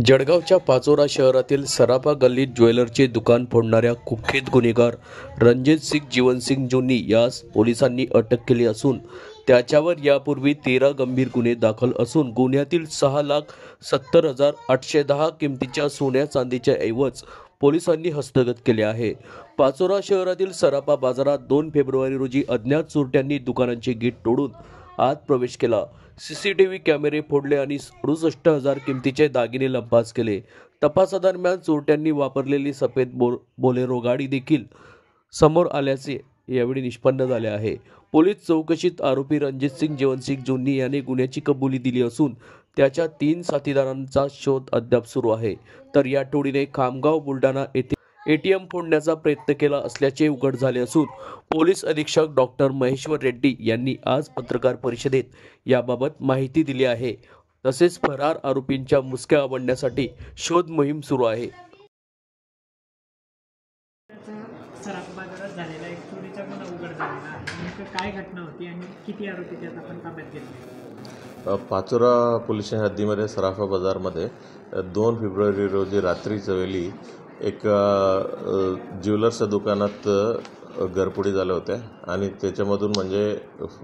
जळगावच्या पाचोरा शहरातील सराफा गल्लीत ज्वेलरचे दुकान फोडणाऱ्या कुख्यात गुन्हेगार रणजित सिंग जीवनसिंग जोनी यास पोलिसांनी अटक केली असून त्याच्यावर यापूर्वी 13 गंभीर गुन्हे दाखल असून गुन्ह्यातील 6,70,810 किमतीच्या सोन्या चांदीचे ऐवज पोलिसांनी हस्तगत केले आहे। पाचोरा शहरातील सराफा बाजारात 2 फेब्रुवारी रोजी अज्ञात चोरट्यांनी दुकानांचे गेट तोडून आत प्रवेश केला। सीसीटीव्ही कॅमेरे फोडले आणि 67,000 किमतीचे दागिने लंपास केले। तपासादरम्यान चोरट्यांनी वापरलेली सफेद बोलेरो गाडी देखील समोर आल्याचे यावेळी निष्पन्न झाले आहे। पोलीस चौकशीत आरोपी रणजित सिंग जीवनसिंग जोनी याने गुन्ह्याची कबुली दिली असून त्याच्या 3 साथीदारांचा शोध अद्याप सुरू आहे। तर या टोळीने खामगाव बुलढाणा येथे एटीएम फोडण्याचा प्रयत्न केला असल्याचे उघड झाले असून पोलीस अधीक्षक डॉक्टर महेश्वर रेड्डी यांनी आज पत्रकार परिषदेत याबाबत माहिती दिली आहे। तसेच फरार आरोपींच्या मुसक्या आवळण्यासाठी शोध मोहीम सुरू आहे। सराफा बाजारात झालेला एक चोरीचा गुन्हा उघड झालेला आहे। नेमकं काय घटना होती आणि किती आरोपी त्यात आपण ताब्यात घेतले? पाचोरा पोलीस स्टेशन हद्दीमध्ये सराफा बाजारमध्ये 2 फेब्रुवारी रोजी रात्रीच्या वेळी एक ज्वेलर्सच्या दुकानात घरफोडी झाल्या होत्या आणि त्याच्यामधून म्हणजे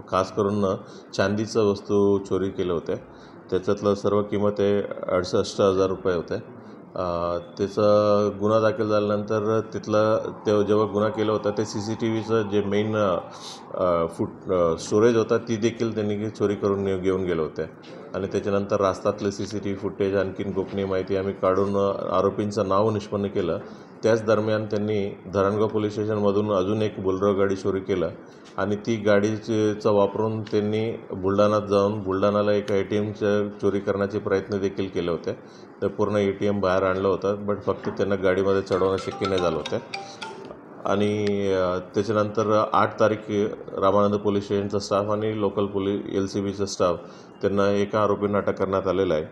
खास करून चांदीच्या वस्तू चोरी केल्या होत्या। त्याच्यातलं सर्व किंमत 68,000 रुपये होते। त्याचा गुन्हा दाखल झाल्यानंतर तिथलं ते जेव्हा गुन्हा केला होता ते CCTVचं जे मेन स्टोरेज होता ती देखील त्यांनी चोरी करून घेऊन गेले होते आणि त्याच्यानंतर रास्तातले CCTV फुटेज आणखीन गोपनीय माहिती आम्ही काढून आरोपींचं नाव निष्पन्न केलं। त्याच दरम्यान त्यांनी धरणगाव पोलीस स्टेशनमधून अजून एक बोलेरो गाडी चोरी केलं आणि ती गाडीचा वापरून त्यांनी बुलढाण्यात जाऊन बुलढाण्याला एक ATMचं चोरी करण्याचे प्रयत्न देखील केले होते। तर पूर्ण ATM बाहेर आणलं होतं बट फक्त त्यांना गाडीमध्ये चढवणं शक्य नाही झालं होतं आणि त्याच्यानंतर 8 तारीख रामानंद पोलीस स्टेशनचा स्टाफ आणि लोकल LCBचा स्टाफ त्यांना एका आरोपींना अटक करण्यात आलेला आहे।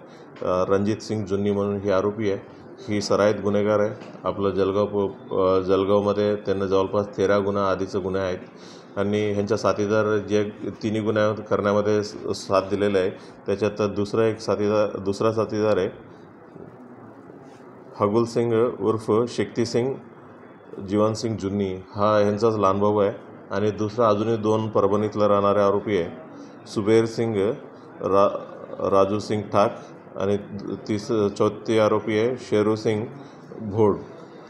रणजित सिंग जोनी म्हणून ही आरोपी आहे, ही सराईत गुन्हेगार आहे। आपलं जळगावमध्ये त्यांना जवळपास 13 गुन्हा आधीचे गुन्हे आहेत आणि ह्यांच्या साथीदार जे 3 गुन्हे करण्यामध्ये साथ दिलेला आहे त्याच्यात दुसरा साथीदार आहे हगुल सिंग उर्फ शक्ती सिंग जीवनसिंग जोनी, हा ह्यांचाच लहान भाऊ आहे आणि दुसरा अजूनही 2 परभणीतला राहणारे आरोपी आहे सुबेर सिंग राजू सिंग ठाक आणि चौथी आरोपी आहे शेरू सिंग भोड,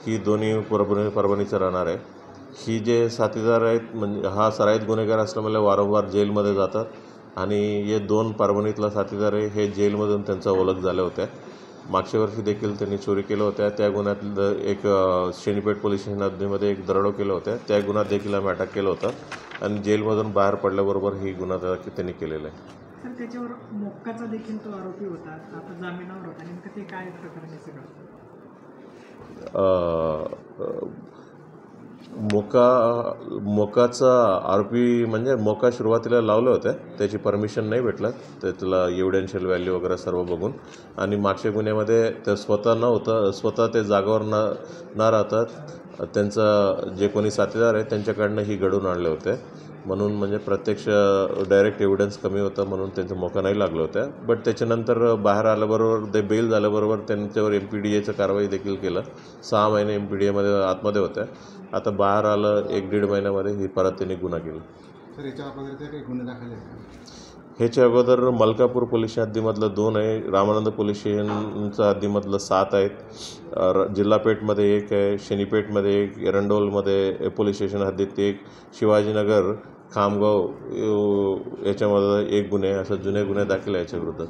ही दोन्ही परभणीचे राहणार आहे। ही जे साथीदार आहेत म्हणजे हा सराईत गुन्हेगार असल्यामुळे वारंवार जेलमध्ये जातात आणि हे 2 परभणीतला साथीदार आहे हे जेलमधून त्यांचा ओळख झाल्या होत्या। मागच्या वर्षी देखील त्यांनी चोरी केल्या होत्या। त्या गुन्ह्यातलं एक शेनीपेठ पोलीस स्टेशन हद्दीमध्ये एक दरोडा केला होता, त्या गुन्ह्यात देखील आम्ही अटक केलं होतं आणि जेलमधून बाहेर पडल्याबरोबर ही गुन्हा त्यांनी केलेला आहे। तर त्याच्यावर मोक्काचा देखील तो आरोपी होता, आता जामिनावर होता, नेमकं ते काय प्रकरण आहे सगळं? मोकाचा आरोपी म्हणजे मोका सुरुवातीला लावलं होतं, त्याची परमिशन नाही भेटलं, त्याला एव्हिडेन्शियल व्हॅल्यू वगैरे सर्व बघून आणि मागच्या गुन्ह्यामध्ये ते स्वतः ते जागावर न राहतात त्यांचा जे कोणी साथीदार आहे त्यांच्याकडनं ही घडून आणले होते म्हणून म्हणजे प्रत्यक्ष डायरेक्ट एव्हिडन्स कमी होता म्हणून त्यांचं मोका नाही लागलं होतं। बट त्याच्यानंतर बाहेर आल्याबरोबर ते बेल झाल्याबरोबर त्यांच्यावर MPDAचं कारवाई देखील केलं। 6 महिने MPDAमध्ये आतमध्ये होत्या, आता बाहेर आलं 1-1.5 महिन्यामध्ये ही परत त्यांनी गुन्हा केला। ह्याच्या अगोदर मलकापूर पोलीस हद्दीमधलं 2 आहे, रामानंद पोलीस स्टेशनच्या हद्दीमधलं 7 आहेत, जिल्हापेठमध्ये 1 आहे, शनीपेठमध्ये 1, एरंडोलमध्ये पोलीस स्टेशन हद्दीत 1, शिवाजीनगर खामगाव याच्यामध्ये 1 गुन्हे, असं जुने गुन्हे दाखल आहे याच्या विरुद्ध।